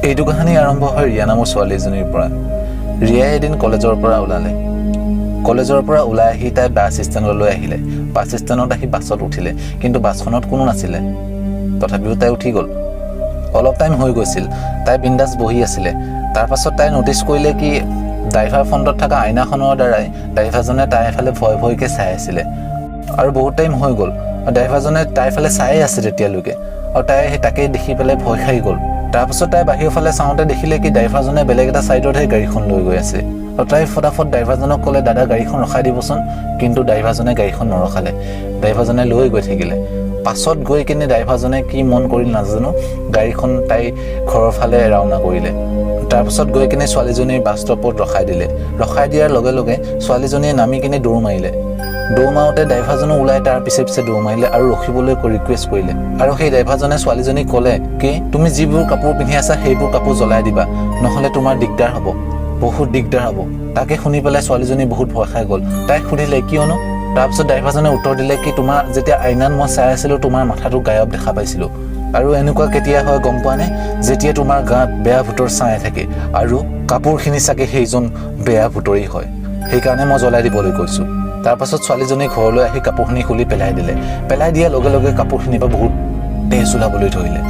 এইটো কাহিনী আৰম্ভ হয় ৰিয়া নামৰ ছোৱালী এজনীৰ পৰা। ৰিয়াই এদিন কলেজৰ পৰা ওলালে। কলেজৰ পৰা ওলাই আহি তাই বাছ ষ্টেণ্ডলৈ আহিলে। বাছ ষ্টেণ্ডত আহি বাছত উঠিলে, কিন্তু বাছখনত কোনো নাছিলে। তথাপিও তাই উঠি গ'ল। অলপ টাইম হৈ গৈছিল, তাই বিন্দাছ বহি আছিলে। তাৰ পাছত তাই নটিচ কৰিলে কি ড্ৰাইভাৰ ফ্ৰণ্টত থকা আইনাখনৰ দ্বাৰাই ড্ৰাইভাৰজনে তাইৰ ফালে ভয় ভয়কৈ চাই আছিলে। আৰু বহুত টাইম হৈ গ'ল, ড্ৰাইভাৰজনে তাইৰ ফালে চায়ে আছে তেতিয়ালৈকে, আৰু তাই তাকে দেখি পেলাই ভয় খাই গ'ল। তাৰপাছত তাই বাহিৰৰ ফালে চাওঁতে দেখিলে কি ড্ৰাইভাৰজনে বেলেগ এটা ছাইডতহে গাড়ীখন লৈ গৈ আছে। আৰু তাই ফটাফট ড্ৰাইভাৰজনক ক'লে, দাদা গাড়ীখন ৰখাই দিবচোন। কিন্তু ড্ৰাইভাৰজনে গাড়ীখন নৰখালে, ড্ৰাইভাৰজনে লৈ গৈ থাকিলে। পাছত গৈ কিনে ড্ৰাইভাৰজনে কি মন কৰিল নাজানো, গাড়ীখন তাই ঘৰৰ ফালে ৰাওনা কৰিলে। তাৰপাছত গৈ কিনে ছোৱালীজনীৰ বাছ ষ্টপত ৰখাই দিলে। ৰখাই দিয়াৰ লগে লগে ছোৱালীজনীয়ে নামি কিনে দৌৰ মাৰিলে। দৌৰ মাৰোঁতে ড্ৰাইভাৰজনো ওলাই তাৰ পিছে পিছে দৌৰ মাৰিলে আৰু ৰখিবলৈ ৰিকুৱেষ্ট কৰিলে। আৰু সেই ড্ৰাইভাৰজনে ছোৱালীজনীক ক'লে কি তুমি যিবোৰ কাপোৰ পিন্ধি আছা সেইবোৰ কাপোৰ জ্বলাই দিবা, নহ'লে তোমাৰ দিগদাৰ হ'ব, বহুত দিগদাৰ হ'ব। তাকে শুনি পেলাই ছোৱালীজনী বহুত ভয় খাই গ'ল। তাইক সুধিলে কিয়নো? তাৰপিছত ড্ৰাইভাৰজনে উত্তৰ দিলে কি তোমাৰ যেতিয়া আইনাত মই চাই আছিলোঁ তোমাৰ মাথাটো গায়ব দেখা পাইছিলোঁ। আৰু এনেকুৱা কেতিয়া হয় গম পোৱা নে? যেতিয়া তোমাৰ গাত বেয়া ভূতৰ ছাই থাকে আৰু কাপোৰখিনি চাগে সেইজন বেয়া ভূতৰেই হয়, সেইকাৰণে মই জ্বলাই দিবলৈ কৈছোঁ। তাৰপাছত ছোৱালীজনী ঘৰলৈ আহি কাপোৰখিনি খুলি পেলাই দিলে। পেলাই দিয়াৰ লগে লগে কাপোৰখিনিৰ পৰা বহুত তেজ ওলাবলৈ ধৰিলে।